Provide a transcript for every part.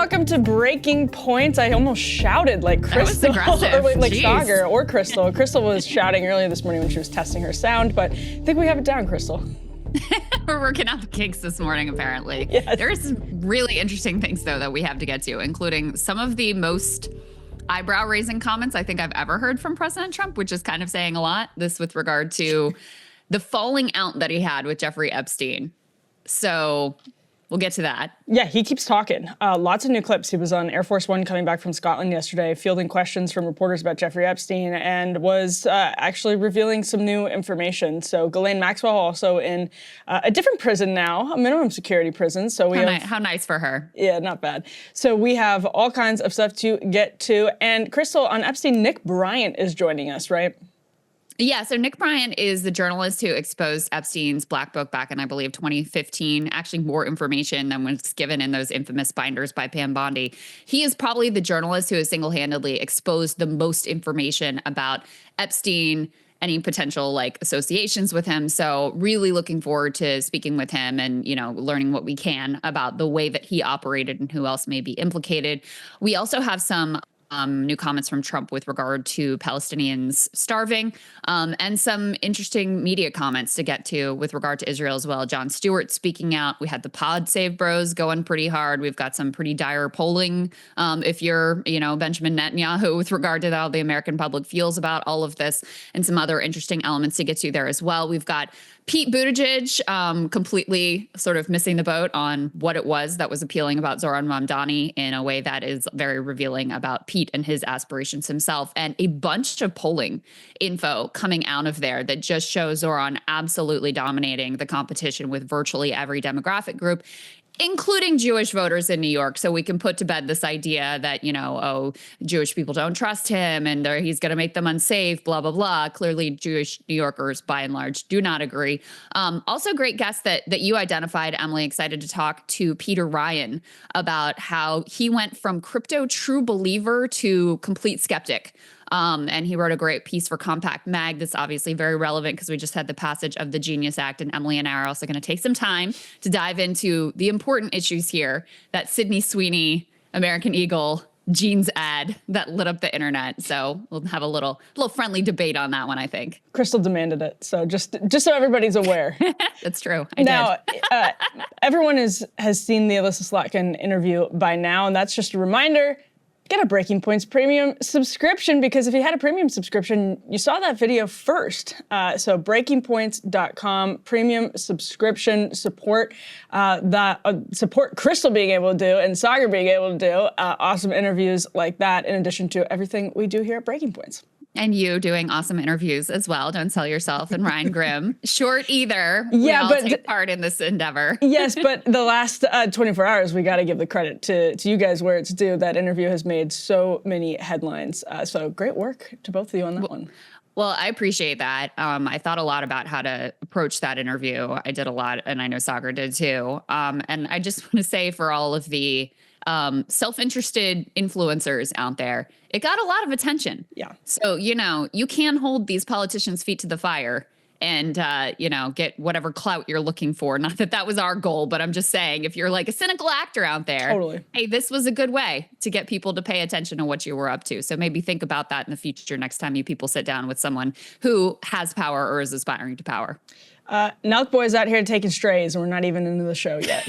welcome to Breaking Points. I almost shouted like Krystal, or like Sagar or Krystal. Krystal was shouting earlier this morning when she was testing her sound, but I think we have it down, Krystal. We're working out the kinks this morning, apparently. Yes. There are some really interesting things, though, that we have to get to, including some of the most eyebrow-raising comments I think I've ever heard from President Trump, which is kind of saying a lot. This with regard to the falling out that he had with Jeffrey Epstein. So we'll get to that. Yeah, he keeps talking. Lots of new clips. He was on Air Force One coming back from Scotland yesterday, fielding questions from reporters about Jeffrey Epstein, and was actually revealing some new information. So Ghislaine Maxwell also in a different prison now, a minimum security prison. So we how nice for her. Yeah, not bad. So we have all kinds of stuff to get to. And Krystal, on Epstein, Nick Bryant is joining us, right? Yeah, so Nick Bryant is the journalist who exposed Epstein's Black Book back in, I believe, 2015. Actually, more information than was given in those infamous binders by Pam Bondi. He is probably the journalist who has single-handedly exposed the most information about Epstein, any potential associations with him. So really looking forward to speaking with him and, learning what we can about the way that he operated and who else may be implicated. We also have some new comments from Trump with regard to Palestinians starving, and some interesting media comments to get to with regard to Israel as well. Jon Stewart speaking out. We had the Pod Save Bros going pretty hard. We've got some pretty dire polling if you're, Benjamin Netanyahu with regard to how the American public feels about all of this, and some other interesting elements to get to there as well. We've got Pete Buttigieg completely sort of missing the boat on what it was that was appealing about Zohran Mamdani in a way that is very revealing about Pete and his aspirations himself, and a bunch of polling info coming out of there that just shows Zohran absolutely dominating the competition with virtually every demographic group, including Jewish voters in New York. So we can put to bed this idea that, Jewish people don't trust him and he's going to make them unsafe, blah, blah, blah. Clearly, Jewish New Yorkers, by and large, do not agree. Also, great guest that you identified, Emily. Excited to talk to Peter Ryan about how he went from crypto true believer to complete skeptic. And he wrote a great piece for Compact Mag that's obviously very relevant because we just had the passage of the Genius Act, and Emily and I are also going to take some time to dive into the important issues here, that Sydney Sweeney, American Eagle jeans ad that lit up the internet. So we'll have a little friendly debate on that one, I think. Krystal demanded it. So just so everybody's aware. That's true. Now, everyone has seen the Alyssa Slotkin interview by now, and that's just a reminder. Get a Breaking Points premium subscription, because if you had a premium subscription, you saw that video first. So breakingpoints.com, premium subscription, support support Krystal being able to do and Sagar being able to do awesome interviews like that, in addition to everything we do here at Breaking Points. And you doing awesome interviews as well. Don't sell yourself. And Ryan Grimm. Short either. Yeah, but take part in this endeavor. Yes, but the last 24 hours, we got to give the credit to you guys where it's due. That interview has made so many headlines. So great work to both of you on that one. Well, I appreciate that. I thought a lot about how to approach that interview. I did a lot, and I know Sagar did too. And I just want to say, for all of the self-interested influencers out there, it got a lot of attention. Yeah. So, you can hold these politicians' feet to the fire and, get whatever clout you're looking for. Not that that was our goal, but I'm just saying, if you're like a cynical actor out there, totally. Hey, this was a good way to get people to pay attention to what you were up to. So maybe think about that in the future next time you people sit down with someone who has power or is aspiring to power. Nelk Boy's out here taking strays, and we're not even into the show yet.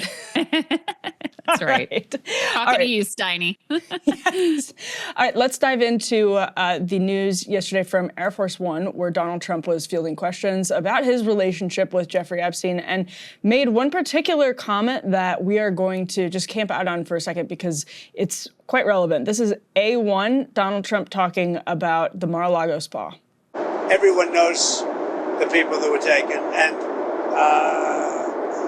That's right. Talking to you, Steiny. Yes. All right, let's dive into the news yesterday from Air Force One, where Donald Trump was fielding questions about his relationship with Jeffrey Epstein, and made one particular comment that we are going to just camp out on for a second because it's quite relevant. This is A1, Donald Trump talking about the Mar-a-Lago spa. Everyone knows the people that were taken, and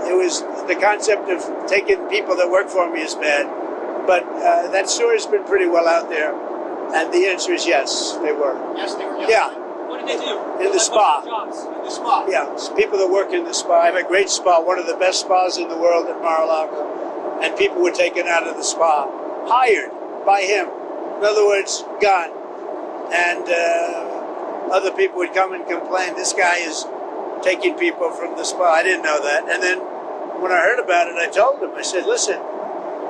it was the concept of taking people that work for me is bad, but that story's been pretty well out there, and the answer is yes, they were. Yes, they were. Yeah. What did they do? In the spa. Jobs. In the spa. Yeah, it's people that work in the spa. I have a great spa, one of the best spas in the world at Mar-a-Lago, and people were taken out of the spa, hired by him. In other words, gone. And other people would come and complain, this guy is taking people from the spa. I didn't know that. And then when I heard about it, I told him, I said, listen,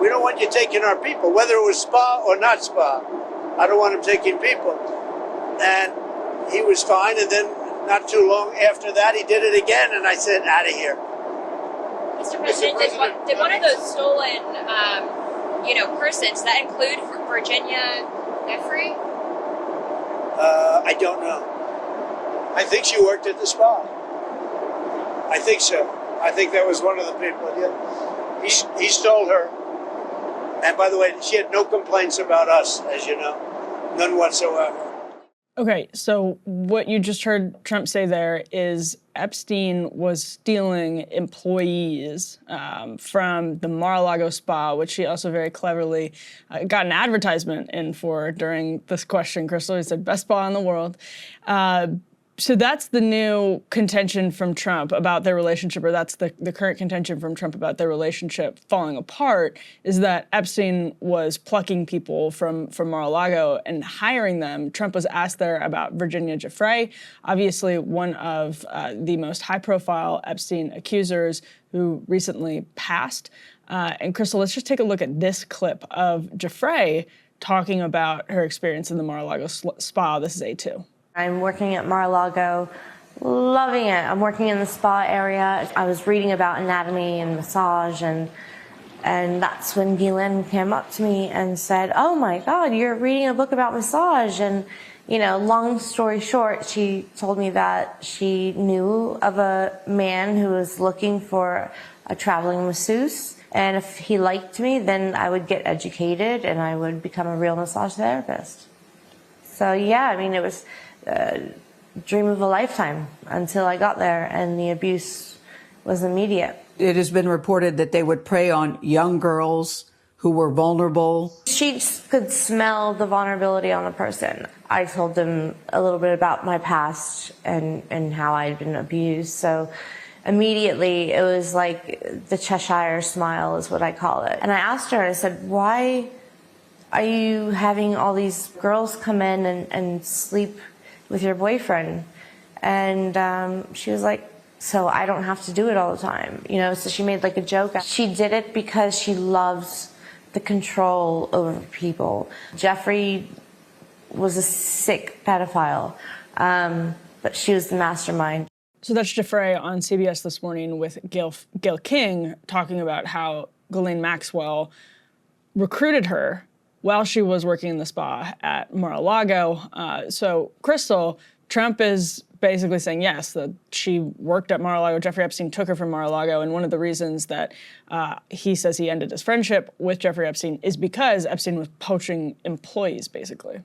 We don't want you taking our people, whether it was spa or not spa. I don't want him taking people. And he was fine, and then not too long after that, he did it again, and I said, out of here. Mr. President, did one of those stolen, persons, does that include Virginia Jeffrey? I don't know. I think she worked at the spa. I think so. I think that was one of the people. Yeah. He stole her. And by the way, she had no complaints about us, as you know. None whatsoever. Okay, so what you just heard Trump say there is Epstein was stealing employees from the Mar-a-Lago spa, which he also very cleverly got an advertisement in for during this question, Krystal. He said, best spa in the world. So that's the new contention from Trump about their relationship, or that's the current contention from Trump about their relationship falling apart, is that Epstein was plucking people from Mar-a-Lago and hiring them. Trump was asked there about Virginia Giuffre, obviously one of the most high-profile Epstein accusers who recently passed. And Krystal, let's just take a look at this clip of Giuffre talking about her experience in the Mar-a-Lago spa. This is A2. I'm working at Mar-a-Lago, loving it. I'm working in the spa area. I was reading about anatomy and massage, and that's when Ghislaine came up to me and said, oh my God, you're reading a book about massage. And, long story short, she told me that she knew of a man who was looking for a traveling masseuse. And if he liked me, then I would get educated and I would become a real massage therapist. So yeah, it was dream of a lifetime until I got there, and the abuse was immediate. It has been reported that they would prey on young girls who were vulnerable. She could smell the vulnerability on a person. I told them a little bit about my past and how I'd been abused. So immediately it was like the Cheshire smile is what I call it. And I asked her, I said, why are you having all these girls come in and sleep with your boyfriend? And she was like, so I don't have to do it all the time. So she made like a joke. She did it because she loves the control over people. Jeffrey was a sick pedophile, but she was the mastermind. So that's Giuffre on CBS This Morning with Gayle King talking about how Ghislaine Maxwell recruited her while she was working in the spa at Mar-a-Lago. So Krystal, Trump is basically saying, yes, that she worked at Mar-a-Lago. Jeffrey Epstein took her from Mar-a-Lago. And one of the reasons that he says he ended his friendship with Jeffrey Epstein is because Epstein was poaching employees, basically.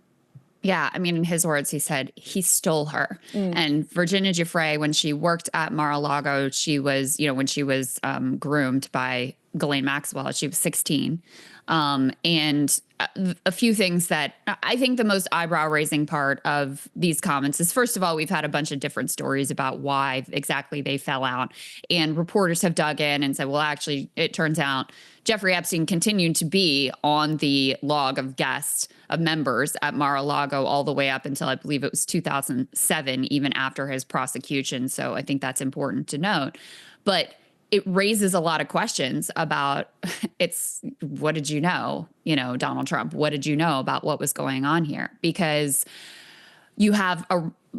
Yeah, in his words, he said he stole her. And Virginia Giuffre, when she worked at Mar-a-Lago, she was, when she was groomed by Ghislaine Maxwell, she was 16. And a few things that I think the most eyebrow-raising part of these comments is, first of all, we've had a bunch of different stories about why exactly they fell out. And reporters have dug in and said, well, actually, it turns out Jeffrey Epstein continued to be on the log of guests of members at Mar-a-Lago all the way up until I believe it was 2007, even after his prosecution. So I think that's important to note. But it raises a lot of questions about what did you know, Donald Trump, what did you know about what was going on here? Because you have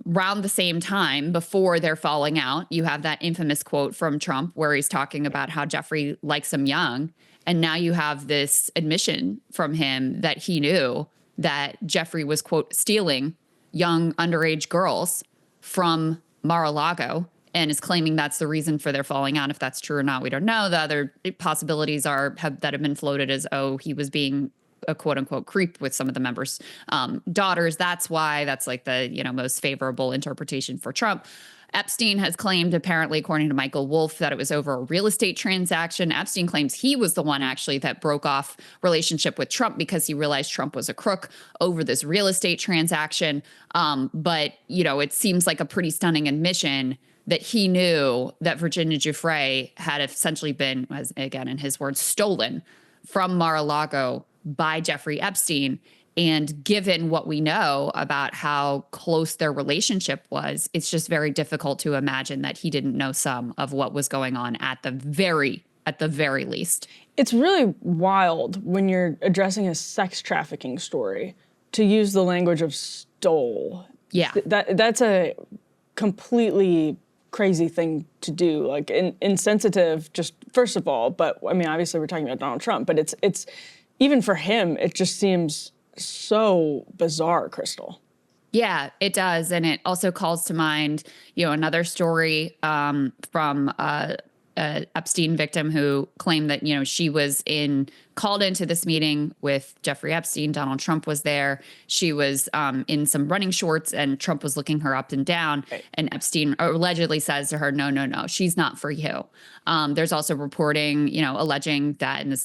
around the same time before they're falling out, you have that infamous quote from Trump where he's talking about how Jeffrey likes him young. And now you have this admission from him that he knew that Jeffrey was, quote, stealing young underage girls from Mar-a-Lago, and is claiming that's the reason for their falling out. If that's true or not, we don't know. The other possibilities that have been floated as, he was being a quote unquote creep with some of the members' daughters. That's why that's like the, most favorable interpretation for Trump. Epstein has claimed, apparently, according to Michael Wolff, that it was over a real estate transaction. Epstein claims he was the one actually that broke off relationship with Trump because he realized Trump was a crook over this real estate transaction. But, it seems like a pretty stunning admission that he knew that Virginia Giuffre had essentially been, as again, in his words, stolen from Mar-a-Lago by Jeffrey Epstein. And given what we know about how close their relationship was, it's just very difficult to imagine that he didn't know some of what was going on at the very, at the very least. It's really wild when you're addressing a sex trafficking story to use the language of stole. Yeah. That's a completely crazy thing to do, like insensitive, just first of all, but I mean, obviously we're talking about Donald Trump, but it's even for him, it just seems so bizarre, Krystal. Yeah, it does. And it also calls to mind, another story from Epstein victim who claimed that, she was called into this meeting with Jeffrey Epstein. Donald Trump was there. She was in some running shorts and Trump was looking her up and down. Right. And Epstein allegedly says to her, no, she's not for you. There's also reporting, alleging that, and this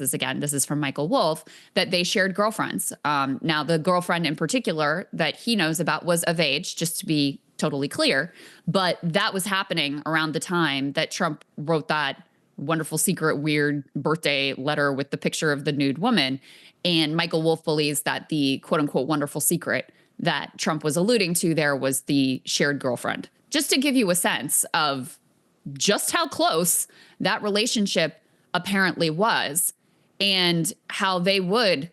is from Michael Wolff, that they shared girlfriends. Now, the girlfriend in particular that he knows about was of age, just to be totally clear, but that was happening around the time that Trump wrote that wonderful secret weird birthday letter with the picture of the nude woman. And Michael Wolff believes that the quote unquote wonderful secret that Trump was alluding to there was the shared girlfriend. Just to give you a sense of just how close that relationship apparently was and how they would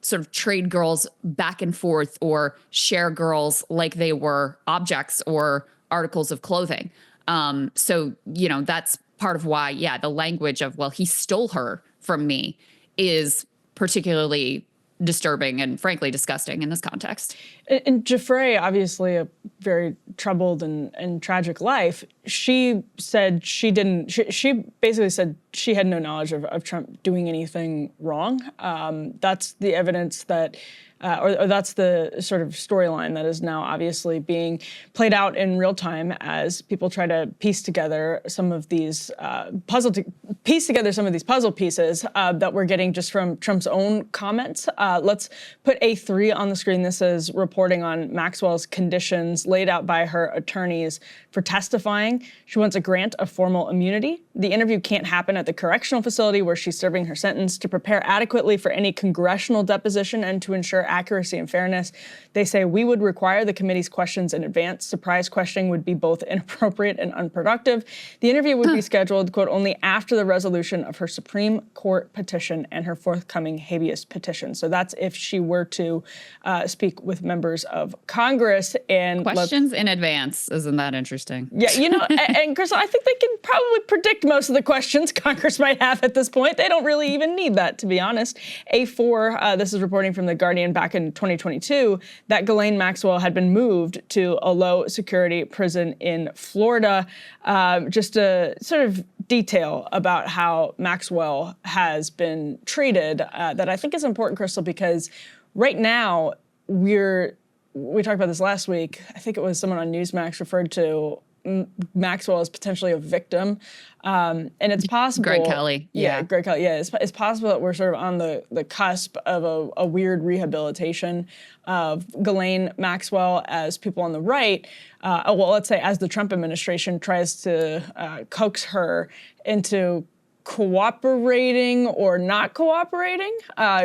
sort of trade girls back and forth or share girls like they were objects or articles of clothing. So, that's part of why, the language of, well, he stole her from me is particularly disturbing and frankly disgusting in this context. And Jeffrey, obviously a very troubled and tragic life, she said she basically said she had no knowledge of Trump doing anything wrong. That's the evidence that, or that's the sort of storyline that is now obviously being played out in real time as people try to piece together some of these puzzle pieces that we're getting just from Trump's own comments. Let's put A3 on the screen. This is reporting on Maxwell's conditions laid out by her attorneys for testifying. She wants a grant of formal immunity. The interview can't happen at the correctional facility where she's serving her sentence. To prepare adequately for any congressional deposition and to ensure accuracy and fairness, they say we would require the committee's questions in advance. Surprise questioning would be both inappropriate and unproductive. The interview would be scheduled, quote, only after the resolution of her Supreme Court petition and her forthcoming habeas petition. So that's if she were to speak with members of Congress. And questions in advance. Isn't that interesting? Yeah, and Krystal, I think they can probably predict most of the questions Congress might have at this point. They don't really even need that, to be honest. A4, this is reporting from The Guardian back in 2022, that Ghislaine Maxwell had been moved to a low security prison in Florida. Just a sort of detail about how Maxwell has been treated that I think is important, Krystal, because right now we talked about this last week. I think it was someone on Newsmax referred to Maxwell as potentially a victim. And it's possible. Greg Kelly. Yeah, Greg Kelly. Yeah, it's possible that we're sort of on the cusp of a weird rehabilitation of Ghislaine Maxwell as people on the right, let's say as the Trump administration tries to coax her into cooperating or not cooperating.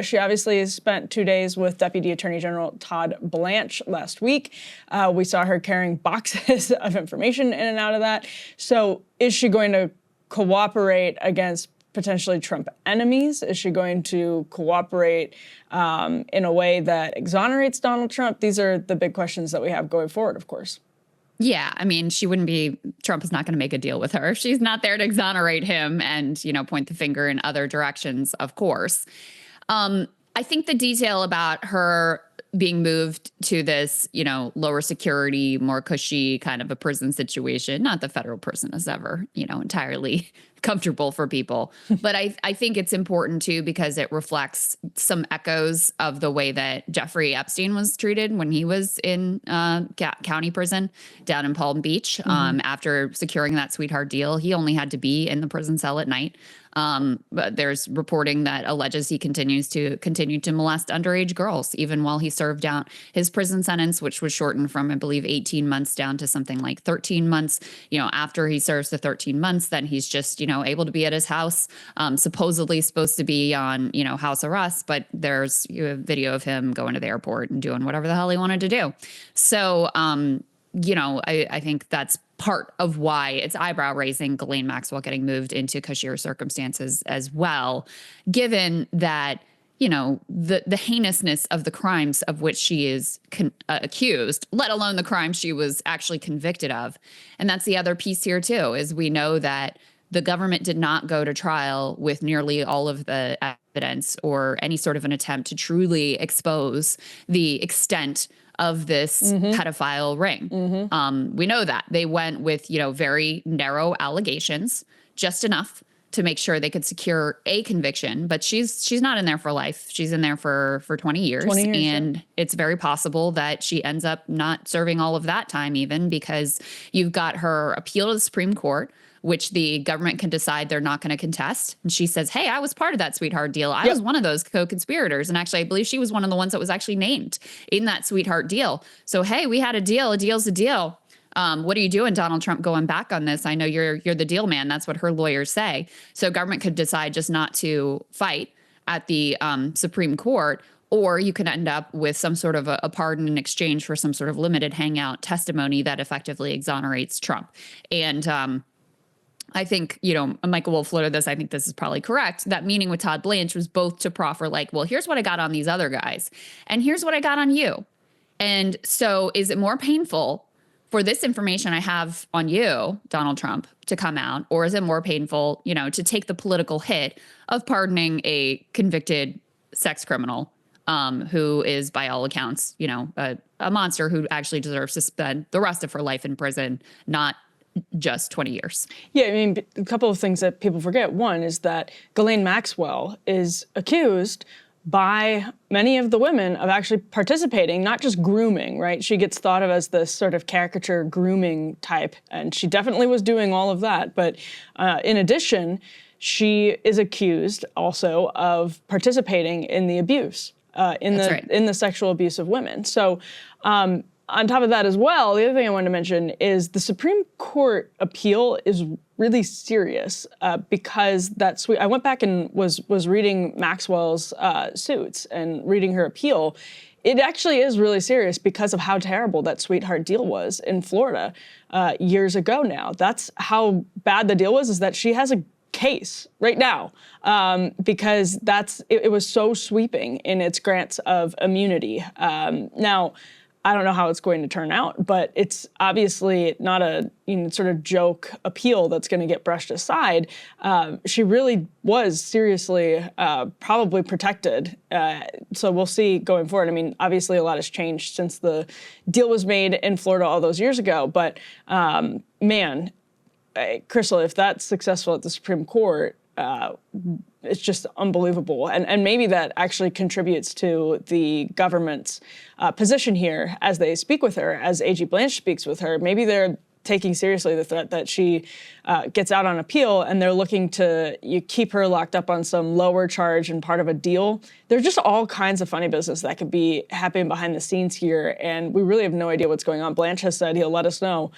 She obviously spent 2 days with Deputy Attorney General Todd Blanche last week. We saw her carrying boxes of information in and out of that. So is she going to cooperate against potentially Trump enemies? Is she going to cooperate in a way that exonerates Donald Trump? These are the big questions that we have going forward, of course. Yeah, I mean, Trump is not going to make a deal with her. She's not there to exonerate him and, point the finger in other directions, of course. I think the detail about her being moved to this, lower security, more cushy kind of a prison situation, not the federal prison is ever, entirely comfortable for people. But I think it's important too, because it reflects some echoes of the way that Jeffrey Epstein was treated when he was in county prison down in Palm Beach. After securing that sweetheart deal, he only had to be in the prison cell at night. But there's reporting that alleges he continued to molest underage girls, even while he served out his prison sentence, which was shortened from, I believe, 18 months down to something like 13 months. After he serves the 13 months, then he's just, able to be at his house, supposedly supposed to be on, house arrest, but there's a video of him going to the airport and doing whatever the hell he wanted to do. So, I think that's part of why it's eyebrow raising Ghislaine Maxwell getting moved into cushier circumstances as well, given that, you know, the heinousness of the crimes of which she is accused, let alone the crime she was actually convicted of. And that's the other piece here too, is we know that the government did not go to trial with nearly all of the evidence or any sort of an attempt to truly expose the extent of this pedophile ring. We know that they went with, you know, very narrow allegations, just enough to make sure they could secure a conviction. But she's not in there for life. She's in there for 20 years. 20 years, and it's very possible that she ends up not serving all of that time even, because you've got her appeal to the Supreme Court, which the government can decide they're not going to contest. And she says, hey, I was part of that sweetheart deal. I was one of those co-conspirators. And actually, I believe she was one of the ones that was actually named in that sweetheart deal. So, hey, we had a deal. A deal's a deal. What are you doing, Donald Trump, going back on this? I know you're the deal man. That's what her lawyers say. So government could decide just not to fight at the Supreme Court, or you could end up with some sort of a pardon in exchange for some sort of limited hangout testimony that effectively exonerates Trump. And I think, you know, Michael Wolff floated this. I think this is probably correct. That meeting with Todd Blanche was both to proffer like, well, here's what I got on these other guys, and here's what I got on you. And so is it more painful for this information I have on you, Donald Trump, to come out, or is it more painful, you know, to take the political hit of pardoning a convicted sex criminal who is, by all accounts, you know, a monster who actually deserves to spend the rest of her life in prison, not just 20 years. Yeah, I mean, a couple of things that people forget. One is that Ghislaine Maxwell is accused by many of the women of actually participating, not just grooming, right? She gets thought of as this sort of caricature grooming type, and she definitely was doing all of that. But in addition, she is accused also of participating in the abuse, in the sexual abuse of women. So on top of that as well, the other thing I wanted to mention is the Supreme Court appeal is really serious because I went back and was reading Maxwell's suits and reading her appeal. It actually is really serious because of how terrible that sweetheart deal was in Florida years ago now. That's how bad the deal was, is that she has a case right now because it was so sweeping in its grants of immunity. Now, I don't know how it's going to turn out, but it's obviously not a sort of joke appeal that's going to get brushed aside. She really was seriously probably protected. So we'll see going forward. I mean, obviously a lot has changed since the deal was made in Florida all those years ago. But man, Krystal, if that's successful at the Supreme Court, it's just unbelievable. And maybe that actually contributes to the government's position here as they speak with her, as AG Blanche speaks with her. Maybe they're taking seriously the threat that she gets out on appeal, and they're looking to keep her locked up on some lower charge and part of a deal. There's just all kinds of funny business that could be happening behind the scenes here, and we really have no idea what's going on. Blanche has said he'll let us know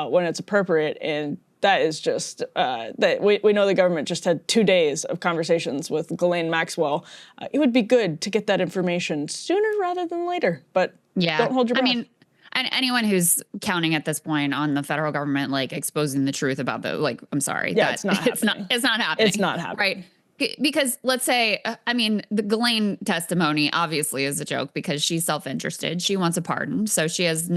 when it's appropriate, and that is just, that we know the government just had 2 days of conversations with Ghislaine Maxwell. It would be good to get that information sooner rather than later, but don't hold your breath. I mean, and anyone who's counting at this point on the federal government, like exposing the truth about I'm sorry. Yeah, it's not happening. It's not happening. It's not happening. Right. Because let's say, I mean, the Ghislaine testimony obviously is a joke because she's self-interested. She wants a pardon. So she has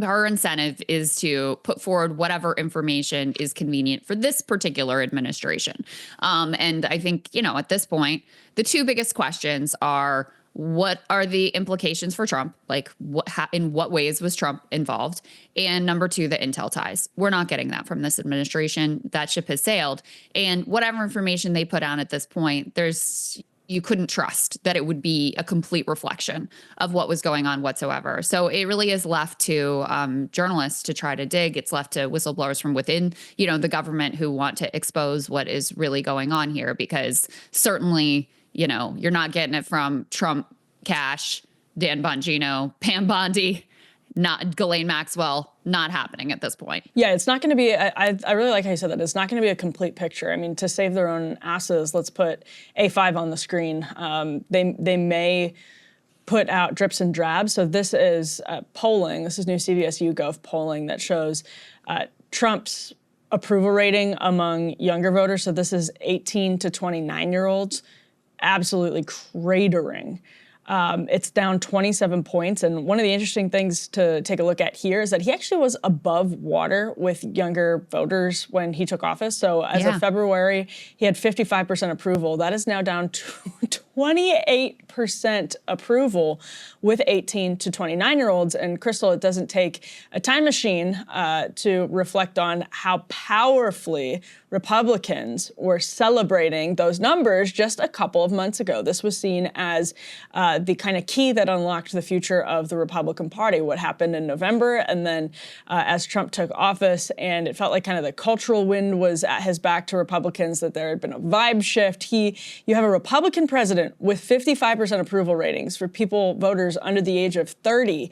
her incentive is to put forward whatever information is convenient for this particular administration. And I think, at this point, the two biggest questions are, what are the implications for Trump? Like, in what ways was Trump involved? And number two, the intel ties. We're not getting that from this administration. That ship has sailed. And whatever information they put out at this point, you couldn't trust that it would be a complete reflection of what was going on whatsoever. So it really is left to journalists to try to dig. It's left to whistleblowers from within, the government who want to expose what is really going on here, because certainly, you're not getting it from Trump, Cash, Dan Bongino, Pam Bondi, not Ghislaine Maxwell, not happening at this point. Yeah, it's not going to be, I really like how you said that. It's not going to be a complete picture. I mean, to save their own asses, let's put A5 on the screen. They may put out drips and drabs. So this is polling. This is new CBS YouGov polling that shows Trump's approval rating among younger voters, so this is 18 to 29-year-olds, absolutely cratering. It's down 27 points. And one of the interesting things to take a look at here is that he actually was above water with younger voters when he took office. So as of February, he had 55% approval. That is now down to 28% approval with 18 to 29-year-olds. And Krystal, it doesn't take a time machine to reflect on how powerfully Republicans were celebrating those numbers just a couple of months ago. This was seen as the kind of key that unlocked the future of the Republican Party, what happened in November, and then as Trump took office, and it felt like kind of the cultural wind was at his back to Republicans, that there had been a vibe shift. You have a Republican president with 55% approval ratings for voters under the age of 30,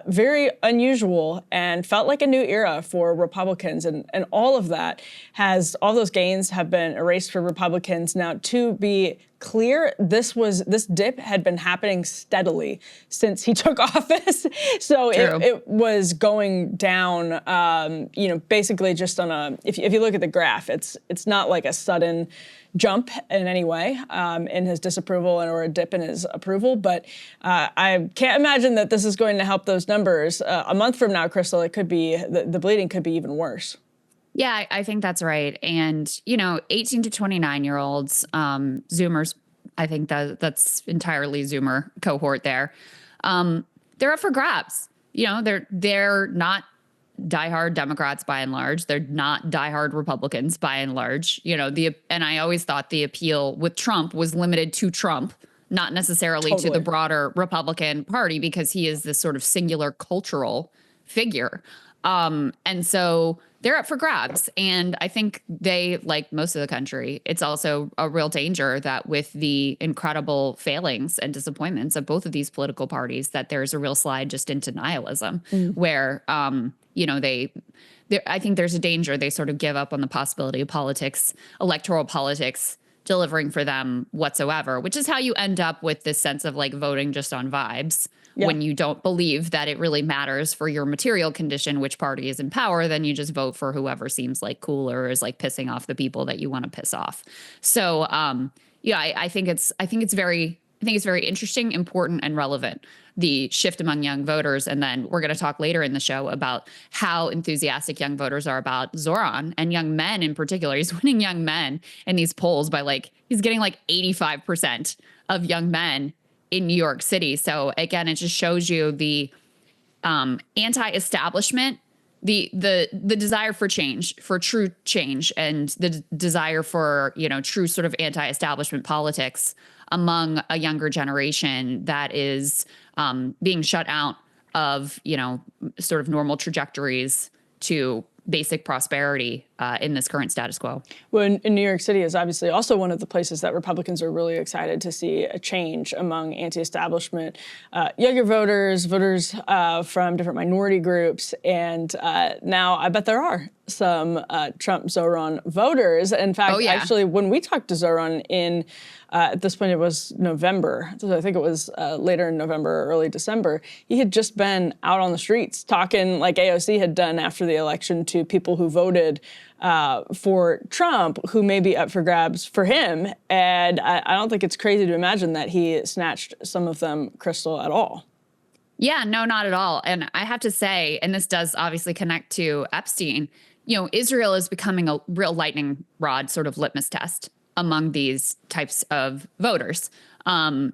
very unusual, and felt like a new era for Republicans, and all of that all those gains have been erased for Republicans. Now, to be clear, this dip had been happening steadily since he took office. So it was going down, basically just on if you look at the graph, it's not like a sudden jump in any way in his disapproval or a dip in his approval. But I can't imagine that this is going to help those numbers. A month from now, Krystal, it could be, the bleeding could be even worse. Yeah, I think that's right. And, 18 to 29-year-olds, Zoomers, I think that's entirely Zoomer cohort there. They're up for grabs. They're not diehard Democrats by and large. They're not diehard Republicans by and large. And I always thought the appeal with Trump was limited to Trump, not necessarily to the broader Republican Party, because he is this sort of singular cultural figure. And so they're up for grabs. And I think they, like most of the country, it's also a real danger that with the incredible failings and disappointments of both of these political parties, that there's a real slide just into nihilism where, I think there's a danger they sort of give up on the possibility of politics, electoral politics, delivering for them whatsoever, which is how you end up with this sense of like voting just on vibes. When you don't believe that it really matters for your material condition which party is in power, then you just vote for whoever seems like cooler or is like pissing off the people that you want to piss off. So, I think it's very interesting, important, and relevant, the shift among young voters. And then we're going to talk later in the show about how enthusiastic young voters are about Zoran, and young men in particular. He's winning young men in these polls by he's getting 85% of young men in New York City. So again, it just shows you the anti-establishment, the desire for change, for true change, and the desire for, true sort of anti-establishment politics among a younger generation that is being shut out of, sort of normal trajectories to basic prosperity in this current status quo. Well, in New York City is obviously also one of the places that Republicans are really excited to see a change among anti-establishment younger voters from different minority groups. And now I bet there are some Trump Zoran voters. In fact, actually, when we talked to Zoran at this point, it was November. So I think it was later in November or early December. He had just been out on the streets talking like AOC had done after the election to people who voted for Trump, who may be up for grabs for him. And I don't think it's crazy to imagine that he snatched some of them, Krystal, at all. Yeah, no, not at all. And I have to say, and this does obviously connect to Epstein, Israel is becoming a real lightning rod sort of litmus test among these types of voters,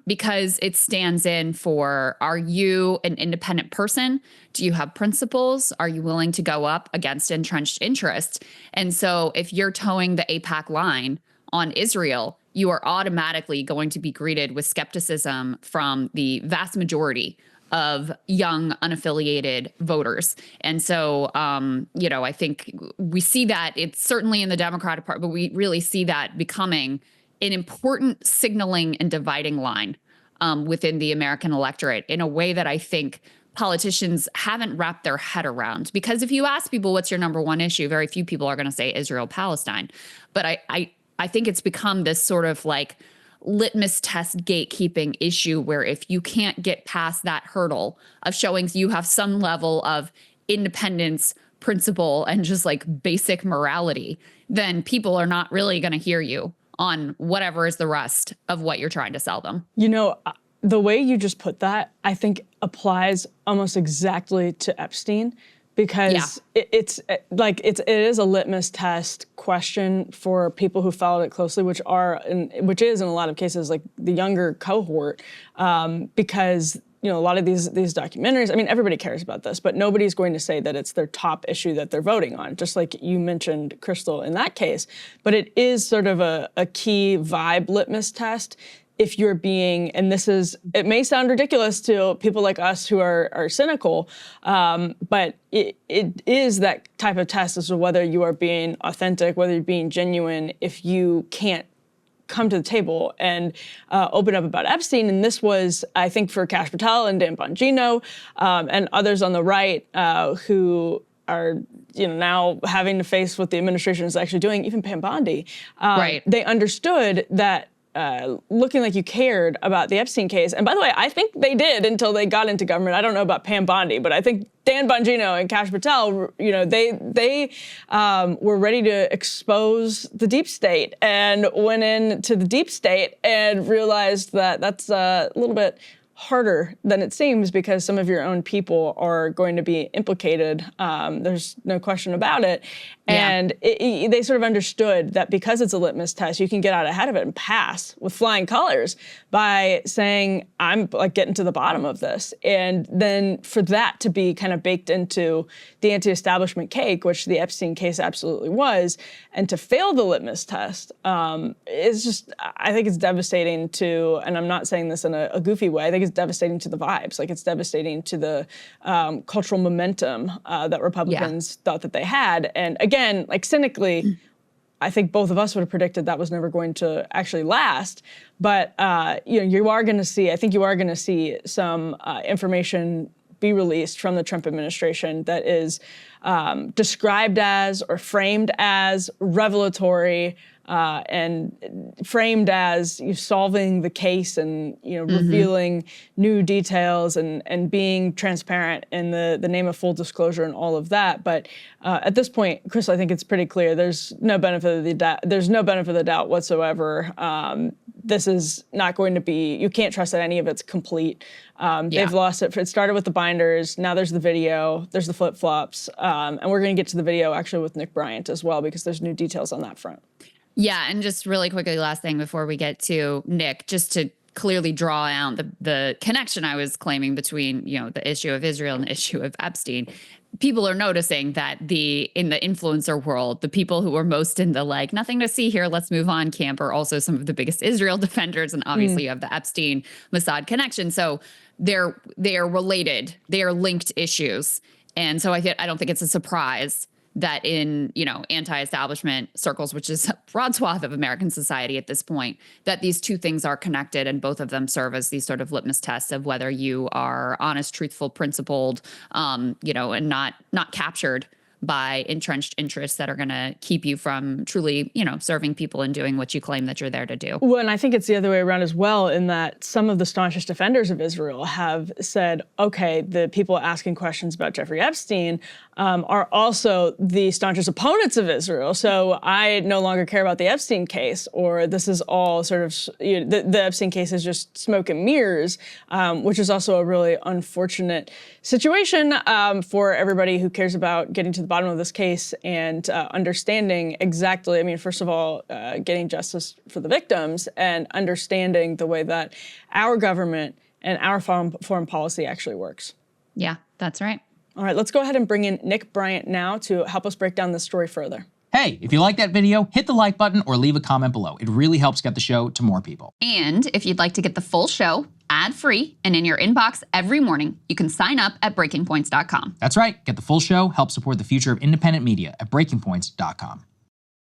because it stands in for, are you an independent person? Do you have principles? Are you willing to go up against entrenched interests? And so if you're towing the AIPAC line on Israel, you are automatically going to be greeted with skepticism from the vast majority of young, unaffiliated voters. And so, I think we see that it's certainly in the Democratic Party, but we really see that becoming an important signaling and dividing line within the American electorate in a way that I think politicians haven't wrapped their head around. Because if you ask people, what's your number one issue? Very few people are going to say Israel-Palestine. But I think it's become this sort of litmus test gatekeeping issue where if you can't get past that hurdle of showing you have some level of independence principle and just like basic morality, then people are not really going to hear you on whatever is the rest of what you're trying to sell them. You know, the way you just put that, I think applies almost exactly to Epstein, because it is a litmus test question for people who followed it closely, which is in a lot of cases like the younger cohort, because a lot of these documentaries, I mean, everybody cares about this, but nobody's going to say that it's their top issue that they're voting on, just like you mentioned, Krystal, in that case. But it is sort of a key vibe litmus test. If you're being, and it may sound ridiculous to people like us who are cynical, but it is that type of test as to whether you are being authentic, whether you're being genuine, if you can't come to the table and open up about Epstein. And this was, I think, for Kash Patel and Dan Bongino and others on the right who are now having to face what the administration is actually doing, even Pam Bondi. Right. They understood that looking like you cared about the Epstein case. And by the way, I think they did until they got into government. I don't know about Pam Bondi, but I think Dan Bongino and Kash Patel, they were ready to expose the deep state and went into the deep state and realized that that's a little bit harder than it seems, because some of your own people are going to be implicated. There's no question about it. And they sort of understood that because it's a litmus test, you can get out ahead of it and pass with flying colors by saying, I'm like getting to the bottom of this. And then for that to be kind of baked into the anti-establishment cake, which the Epstein case absolutely was, and to fail the litmus test is just, I think it's devastating to, and I'm not saying this in a goofy way, I think it's devastating to the vibes. Like, it's devastating to the cultural momentum that Republicans thought that they had. And again, like, cynically, I think both of us would have predicted that was never going to actually last. But you are going to see, I think you are going to see some information be released from the Trump administration that is described as or framed as revelatory and framed as solving the case and revealing new details and being transparent in the name of full disclosure and all of that. But at this point, Krystal, I think it's pretty clear there's no benefit of the doubt. There's no benefit of the doubt whatsoever. This is not going to be. You can't trust that any of it's complete. They've lost it. It started with the binders. Now there's the video. There's the flip-flops, and we're going to get to the video actually with Nick Bryant as well, because there's new details on that front. Yeah, and just really quickly, last thing before we get to Nick, just to clearly draw out the connection I was claiming between, the issue of Israel and the issue of Epstein. People are noticing that in the influencer world, the people who are most in the like, nothing to see here, let's move on camp are also some of the biggest Israel defenders. And obviously you have the Epstein Mossad connection. So they are related. They are linked issues. And so I don't think it's a surprise that in, anti-establishment circles, which is a broad swath of American society at this point, that these two things are connected, and both of them serve as these sort of litmus tests of whether you are honest, truthful, principled, and not captured by entrenched interests that are going to keep you from truly, serving people and doing what you claim that you're there to do. Well, and I think it's the other way around as well, in that some of the staunchest defenders of Israel have said, okay, the people asking questions about Jeffrey Epstein are also the staunchest opponents of Israel. So I no longer care about the Epstein case, or this is all sort of, the Epstein case is just smoke and mirrors, which is also a really unfortunate situation for everybody who cares about getting to the bottom of this case and understanding exactly, first of all, getting justice for the victims and understanding the way that our government and our foreign policy actually works. Yeah, that's right. All right, let's go ahead and bring in Nick Bryant now to help us break down this story further. Hey, if you like that video, hit the like button or leave a comment below. It really helps get the show to more people. And if you'd like to get the full show ad-free and in your inbox every morning, you can sign up at breakingpoints.com. That's right. Get the full show, help support the future of independent media at breakingpoints.com.